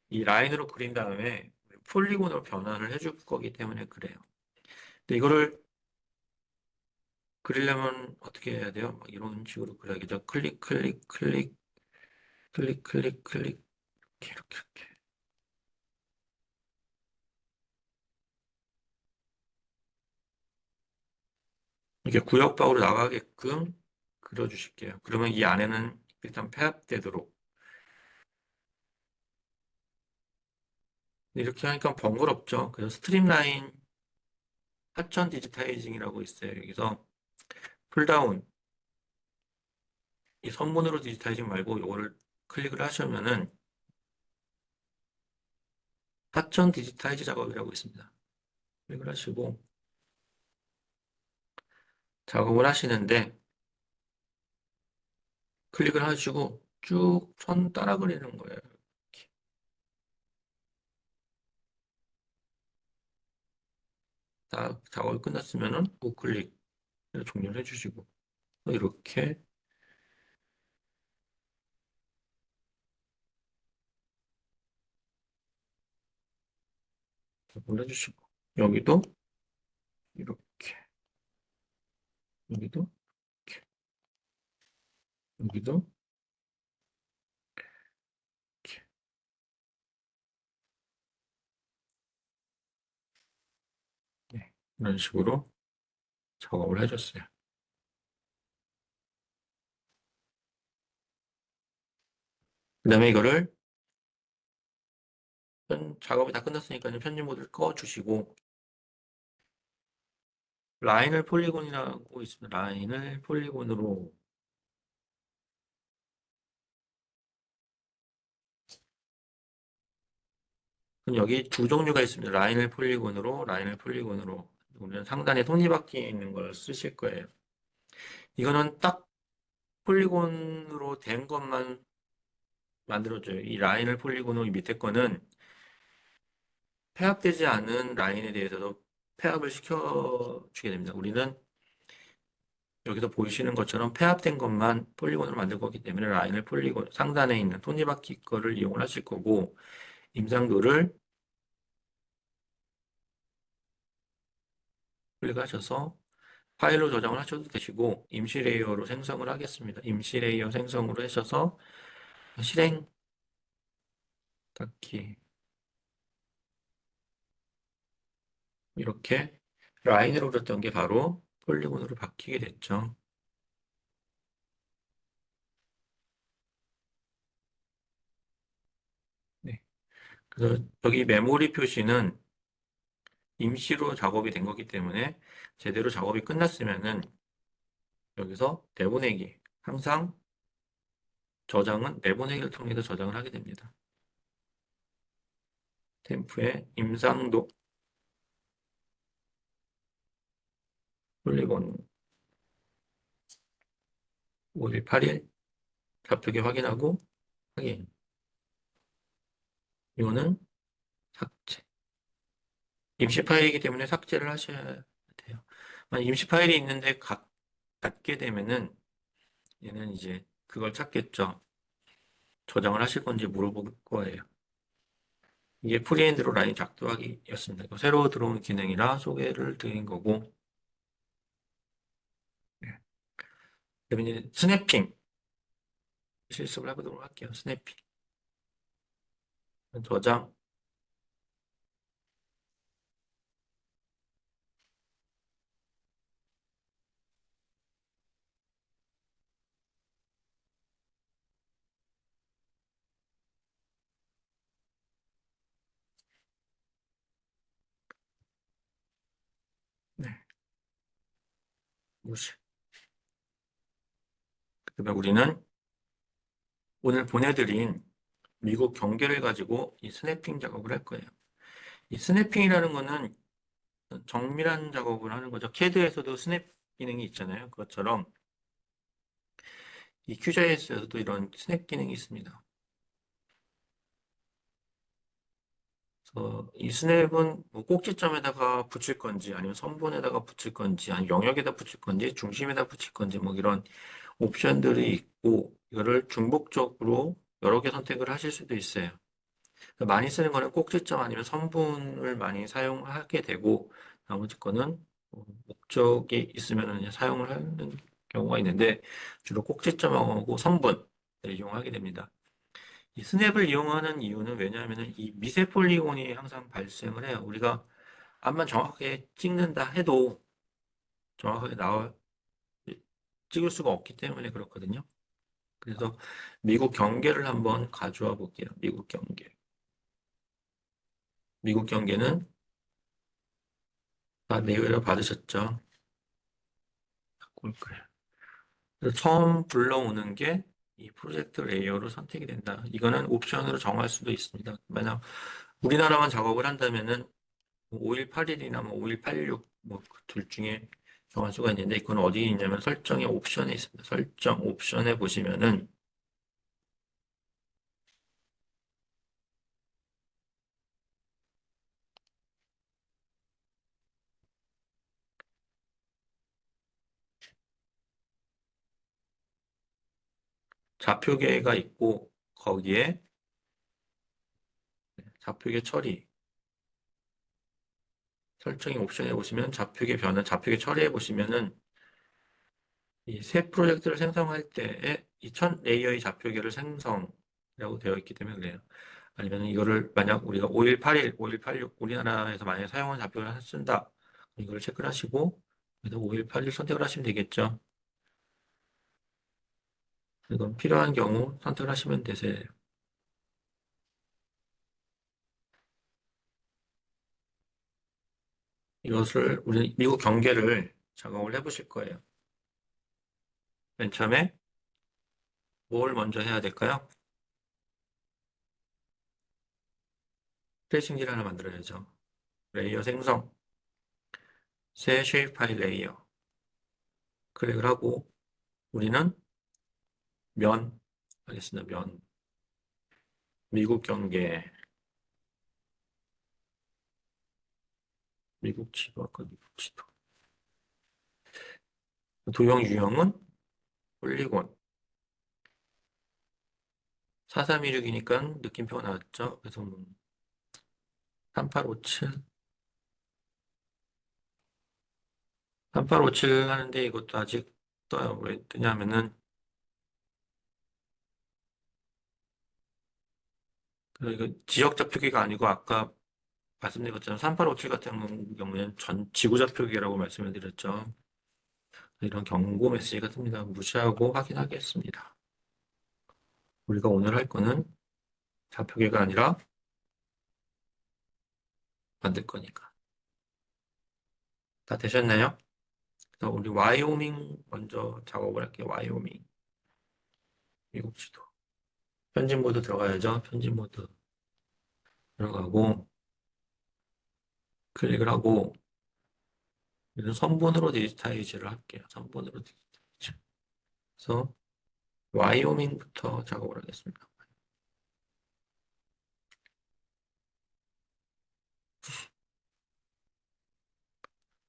이 라인으로 그린 다음에 폴리곤으로 변환을 해줄 거기 때문에 그래요. 근데 이거를 그리려면 어떻게 해야 돼요? 막 이런 식으로 그려야겠죠. 클릭, 클릭, 클릭, 클릭, 클릭, 클릭. 이렇게. 이렇게 구역 밖으로 나가게끔 그려주실게요. 그러면 이 안에는 일단 폐합되도록. 이렇게 하니까 번거롭죠. 그래서 스트림라인 하천 디지타이징이라고 있어요. 여기서 풀다운 이 선본으로 디지타이징 말고 요거를 클릭을 하시면은 하천 디지타이즈 작업이라고 있습니다. 클릭을 하시고 작업을 하시는데 클릭을 하시고 쭉 선 따라 그리는 거예요. 이렇게. 다 작업이 끝났으면은 우클릭 종료를 해주시고 이렇게 올려주시고 여기도 이렇게 여기도 이렇게 여기도 이렇게 네, 이런 식으로 작업을 해줬어요. 그 다음에 이거를 작업이 다 끝났으니까 편집 모드를 꺼주시고 라인을 폴리곤이라고 있습니다. 라인을 폴리곤으로 그럼 여기 두 종류가 있습니다. 라인을 폴리곤으로 라인을 폴리곤으로 우리는 상단에 톱니바퀴에 있는 걸 쓰실 거예요. 이거는 딱 폴리곤으로 된 것만 만들어줘요. 이 라인을 폴리곤으로 이 밑에 거는 폐합되지 않은 라인에 대해서도 폐합을 시켜주게 됩니다. 우리는 여기서 보이시는 것처럼 폐합된 것만 폴리곤으로 만들 거기 때문에 라인을 폴리곤, 상단에 있는 톱니바퀴 거를 이용을 하실 거고, 임상도를 클릭하셔서 파일로 저장을 하셔도 되시고, 임시 레이어로 생성을 하겠습니다. 임시 레이어 생성으로 하셔서 실행 닫기. 이렇게 라인으로 그렸던 게 바로 폴리곤으로 바뀌게 됐죠. 네. 그래서 여기 메모리 표시는 임시로 작업이 된 거기 때문에 제대로 작업이 끝났으면은 여기서 내보내기. 항상 저장은 내보내기를 통해서 저장을 하게 됩니다. 템프에 임상도 폴리곤 5일 8일 좌표기 확인하고 확인. 이거는 삭제. 임시 파일이기 때문에 삭제를 하셔야 돼요. 만약 임시 파일이 있는데 갖게 되면은 얘는 이제 그걸 찾겠죠. 저장을 하실 건지 물어볼 거예요. 이게 프리핸드로 라인 작도하기였습니다. 이거 새로 들어온 기능이라 소개를 드린 거고. 네. 그다음에 이제 스냅핑 실습을 해보도록 할게요. 스냅핑 저장. 네. 무시. 그다음에 우리는 오늘 보내드린 미국 경계를 가지고 이 스냅핑 작업을 할 거예요. 이 스냅핑이라는 거는 정밀한 작업을 하는 거죠. CAD에서도 스냅 기능이 있잖아요. 그것처럼 이 QGIS에서도 이런 스냅 기능이 있습니다. 그래서 이 스냅은 뭐 꼭지점에다가 붙일 건지 아니면 선본에다가 붙일 건지 아니면 영역에다 붙일 건지 중심에다 붙일 건지 뭐 이런 옵션들이 있고 이거를 중복적으로 여러 개 선택을 하실 수도 있어요. 많이 쓰는 거는 꼭지점 아니면 선분을 많이 사용하게 되고 나머지 거는 목적이 있으면 그냥 사용을 하는 경우가 있는데 주로 꼭지점하고 선분을 이용하게 됩니다. 이 스냅을 이용하는 이유는 왜냐하면 이 미세 폴리곤이 항상 발생을 해요. 우리가 앞만 정확하게 찍는다 해도 정확하게 찍을 수가 없기 때문에 그렇거든요. 그래서 미국 경계를 한번 가져와 볼게요. 미국 경계. 미국 경계는 다 메일을 받으셨죠? 갖고 올 거예요. 그래서 처음 불러오는 게 이 프로젝트 레이어로 선택이 된다. 이거는 옵션으로 정할 수도 있습니다. 만약 우리나라만 작업을 한다면은 5181이나 뭐 5186 뭐 둘 중에 정할 수가 있는데 이건 어디 있냐면 설정의 옵션에 있습니다. 설정 옵션에 보시면은 좌표계가 있고 거기에 좌표계 처리 설정의 옵션에 보시면 좌표계 변화, 좌표계 처리해 보시면은 이 새 프로젝트를 생성할 때에 이 첫 레이어의 좌표계를 생성이라고 되어 있기 때문에 그래요. 아니면 이거를 만약 우리가 5181, 5186 우리나라에서 만약에 사용한 좌표를 쓴다. 이걸 체크를 하시고 그래서 5181 선택을 하시면 되겠죠. 이건 필요한 경우 선택을 하시면 되세요. 이것을 우리 미국 경계를 작업을 해보실 거예요. 맨 처음에 뭘 먼저 해야 될까요? 트레이싱지를 하나 만들어야죠. 레이어 생성, 새 쉐입 파일 레이어 클릭을 하고 우리는 면 하겠습니다. 면 미국 경계 미국 지도 아까 미국 지도 도형 유형은 폴리곤 4316이니까 느낌표가 나왔죠. 그래서 3857 3857 하는데 이것도 아직 떠요. 왜 뜨냐면은 이거 지역 좌표기가 아니고 아까 말씀드린 것처럼 3857 같은 경우에는 전 지구 좌표기라고 말씀을 드렸죠. 이런 경고 메시지가 뜹니다. 무시하고 확인하겠습니다. 우리가 오늘 할 거는 좌표계가 아니라 만들 거니까. 다 되셨나요? 그래서 우리 와이오밍 먼저 작업을 할게요. 와이오밍. 미국 지도. 편집 모드 들어가야죠. 편집 모드 들어가고 클릭을 하고 이런 선본으로 디지타이즈를 할게요. 선본으로 디지타이즈. 그래서 와이오밍부터 작업을 하겠습니다.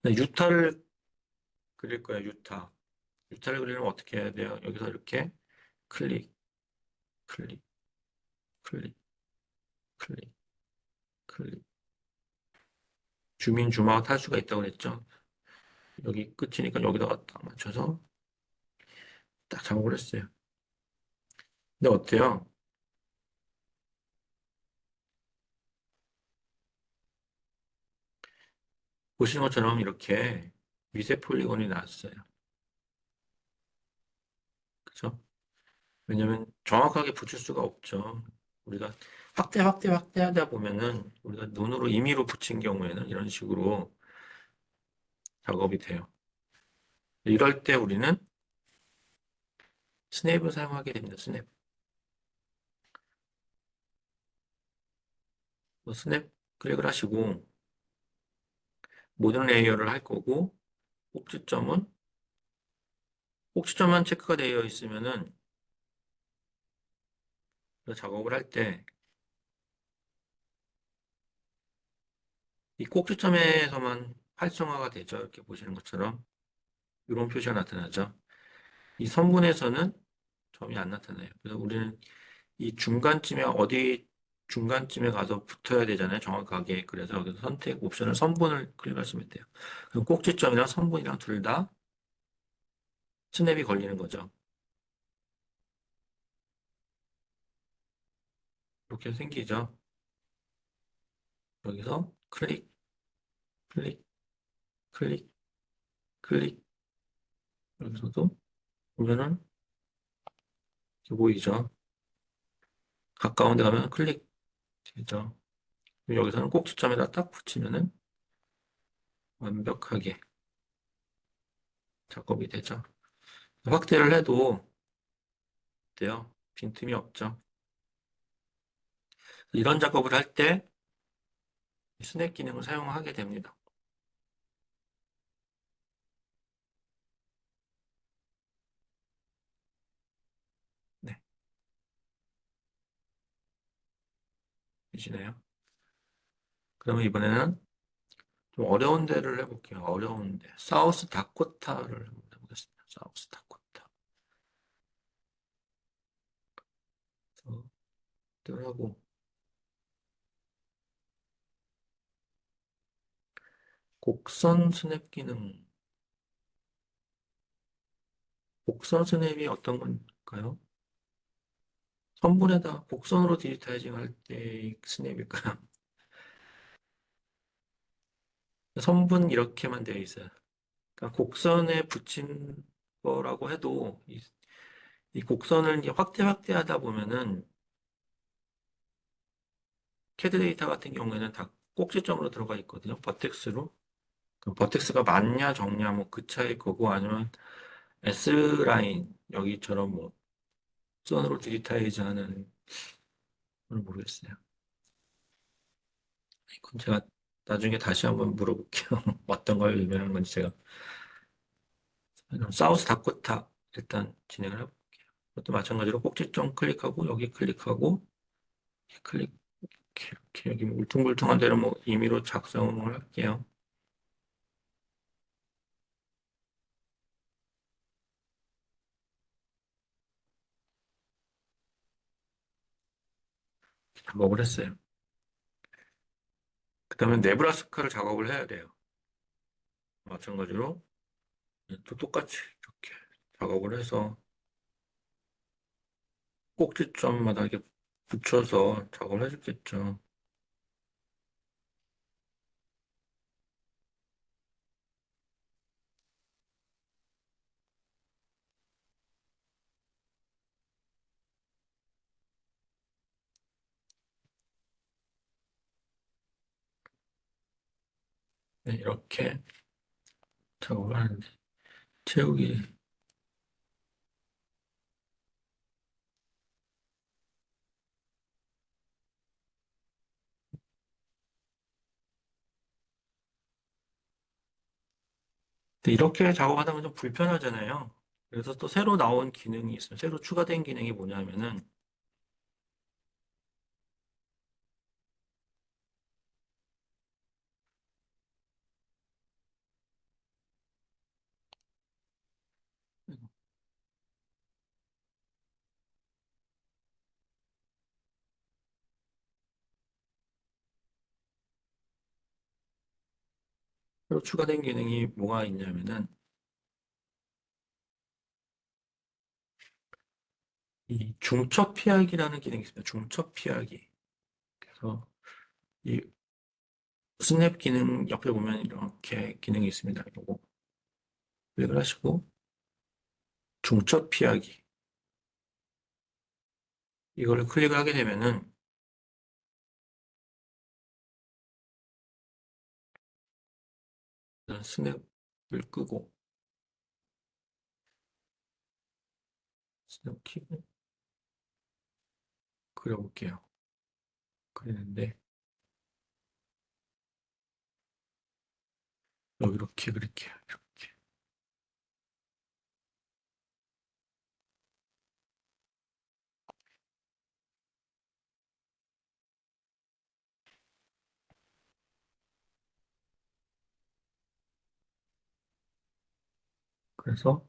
유타를 그릴 거예요. 유타. 유타를 그리려면 어떻게 해야 돼요? 여기서 이렇게 클릭, 클릭, 클릭, 클릭, 클릭. 주민 주마다 할 수가 있다고 그랬죠. 여기 끝이니까 여기다가 딱 맞춰서 딱 작업을 했어요. 근데 어때요? 보시는 것처럼 이렇게 미세 폴리곤이 나왔어요. 그죠? 왜냐면 정확하게 붙일 수가 없죠. 우리가 확대하다 보면은 우리가 눈으로 임의로 붙인 경우에는 이런 식으로 작업이 돼요. 이럴 때 우리는 스냅을 사용하게 됩니다. 스냅. 스냅 클릭을 하시고 모든 레이어를 할 거고 꼭지점은 꼭지점만 체크가 되어 있으면은 그 작업을 할 때 이 꼭지점에서만 활성화가 되죠. 이렇게 보시는 것처럼 이런 표시가 나타나죠. 이 선분에서는 점이 안 나타나요. 그래서 우리는 이 중간쯤에 어디 중간쯤에 가서 붙어야 되잖아요. 정확하게. 그래서 여기서 선택 옵션을 선분을 클릭하시면 돼요. 그럼 꼭지점이랑 선분이랑 둘 다 스냅이 걸리는 거죠. 이렇게 생기죠. 여기서 클릭, 클릭, 클릭, 클릭. 여기서도 보면은 이렇게 보이죠. 가까운 데 가면 클릭 되죠. 여기서는 꼭지점에다 딱 붙이면은 완벽하게 작업이 되죠. 확대를 해도 돼요. 빈틈이 없죠. 이런 작업을 할 때 스냅 기능을 사용하게 됩니다. 네, 보시나요? 그러면 이번에는 좀 어려운 데를 해볼게요. 어려운 데. 사우스 다코타를 한번 해보겠습니다. 사우스 다코타. 들하고 곡선 스냅 기능. 곡선 스냅이 어떤 건가요? 선분에다 곡선으로 디지타이징 할 때 스냅일까요? 선분 이렇게만 되어 있어요. 그러니까 곡선에 붙인 거라고 해도 이 곡선을 이제 확대하다 보면은 캐드 데이터 같은 경우에는 다 꼭지점으로 들어가 있거든요. 버텍스로. 그 버텍스가 많냐 적냐 뭐 그 차이 거고 아니면 S라인 여기처럼 뭐 선으로 디지타이즈 하는 걸 모르겠어요. 이건 제가 나중에 다시 한번 물어볼게요. 어떤 걸 의미하는 건지 제가. 그럼 사우스 다코타 일단 진행을 해볼게요. 그것도 마찬가지로 꼭지점 클릭하고 여기 클릭하고 이렇게 클릭 이렇게 여기 뭐 울퉁불퉁한 데는 뭐 임의로 작성을 할게요. 작업을 했어요. 그 다음에 네브라스카를 작업을 해야 돼요. 마찬가지로 또 똑같이 이렇게 작업을 해서 꼭지점마다 이렇게 붙여서 작업을 해주겠죠. 네, 이렇게 작업을 하는데 채우기. 근데 이렇게 작업하다 보면 좀 불편하잖아요. 그래서 또 새로 나온 기능이 있어요. 새로 추가된 기능이 뭐냐면은 새로 추가된 기능이 뭐가 있냐면은 이 중첩 피하기라는 기능이 있습니다. 중첩 피하기. 그래서 이 스냅 기능 옆에 보면 이렇게 기능이 있습니다. 이거 클릭을 하시고 중첩 피하기 이거를 클릭을 하게 되면은 일단 스냅을 끄고 스냅 키고 그려볼게요. 그리는데 여기 이렇게 그릴게요. 이렇게. 그래서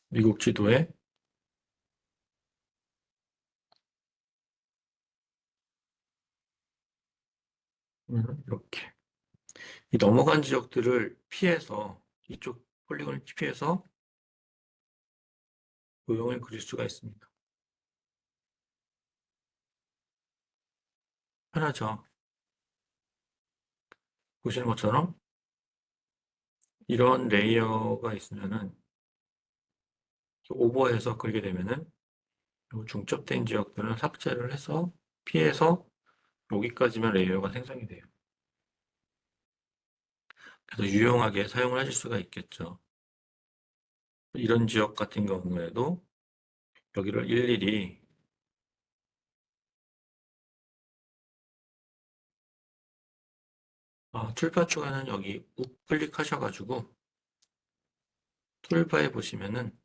미국 지도에 이렇게 이 넘어간 지역들을 피해서 이쪽 폴리곤을 피해서 도형을 그릴 수가 있습니다. 편하죠. 보시는 것처럼 이런 레이어가 있으면은 오버해서 그리게 되면은 요 중첩된 지역들은 삭제를 해서 피해서 여기까지만 레이어가 생성이 돼요. 그래서 유용하게 사용을 하실 수가 있겠죠. 이런 지역 같은 경우에도 여기를 일일이 툴바 쪽에는 여기 우클릭하셔가지고 툴바에 보시면은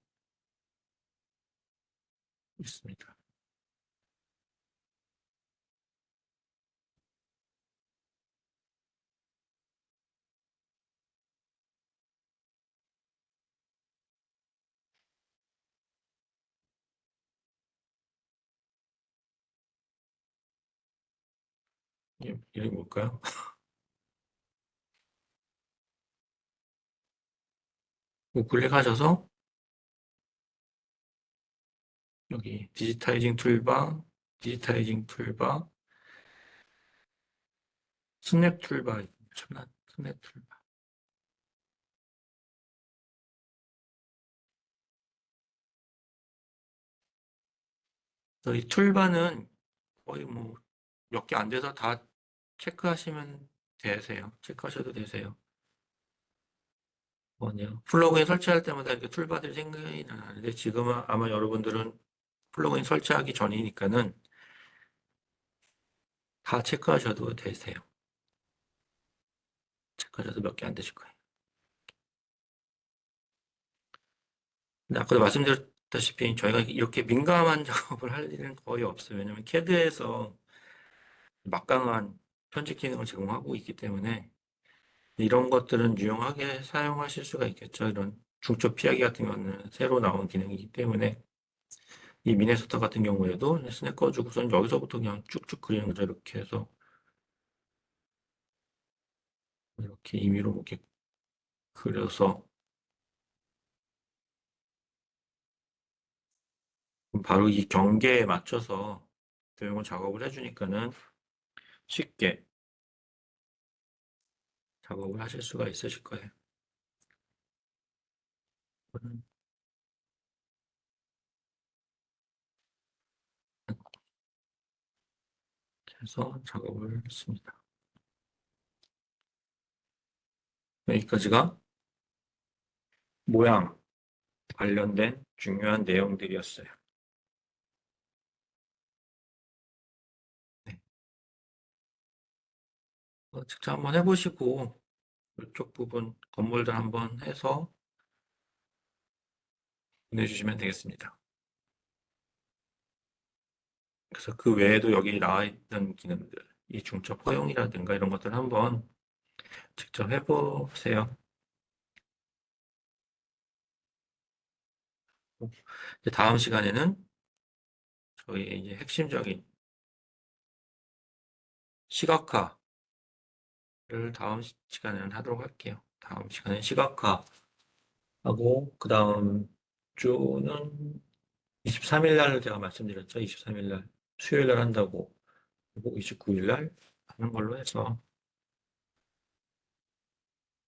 있습니다. 이름이 뭘까요? 우클릭하셔서 여기 디지타이징 툴바, 스냅 툴바, 스냅 툴바. 그래서 이 툴바는 거의 뭐 몇 개 안 돼서 다 체크하시면 되세요. 체크하셔도 되세요. 뭐냐. 플러그인 설치할 때마다 이렇게 툴바들이 생기는 하는데 지금은 아마 여러분들은 플러그인 설치하기 전이니까는 다 체크하셔도 되세요. 체크하셔도 몇 개 안 되실 거예요. 근데 아까도 말씀드렸다시피 저희가 이렇게 민감한 작업을 할 일은 거의 없어요. 왜냐면 캐드에서 막강한 편집 기능을 제공하고 있기 때문에 이런 것들은 유용하게 사용하실 수가 있겠죠. 이런 중첩 피하기 같은 경우는 새로 나온 기능이기 때문에 이 미네소타 같은 경우에도 스냅 꺼주고선 여기서부터 그냥 쭉쭉 그리는 거죠. 이렇게 해서 이렇게 임의로 이렇게 그려서 바로 이 경계에 맞춰서 도형을 작업을 해주니까는 쉽게 작업을 하실 수가 있으실 거예요. 해서 작업을 했습니다. 여기까지가 모양 관련된 중요한 내용들이었어요. 네. 직접 한번 해보시고 이쪽 부분 건물들 한번 해서 보내주시면 되겠습니다. 그래서 그 외에도 여기 나와 있는 기능들, 이 중첩 허용이라든가 이런 것들 한번 직접 해보세요. 이제 다음 시간에는 저희 이제 핵심적인 시각화를 다음 시간에는 하도록 할게요. 다음 시간에 시각화하고 그 다음 주는 23일 날 제가 말씀드렸죠. 23일 날 수요일 날 한다고 그리고 29일 날 하는 걸로 해서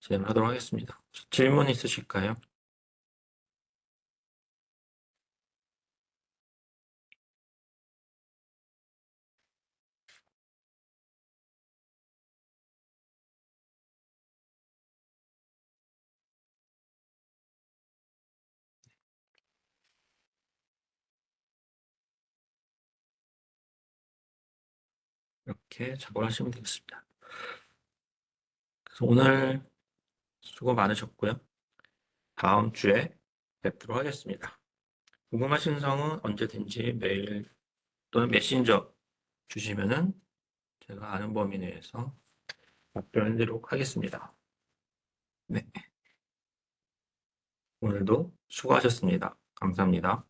진행하도록 하겠습니다. 질문 있으실까요? 이렇게 작업을 하시면 되겠습니다. 그래서 오늘 수고 많으셨고요. 다음 주에 뵙도록 하겠습니다. 궁금하신 사항은 언제든지 메일 또는 메신저 주시면은 제가 아는 범위 내에서 답변드리도록 하겠습니다. 네, 오늘도 수고하셨습니다. 감사합니다.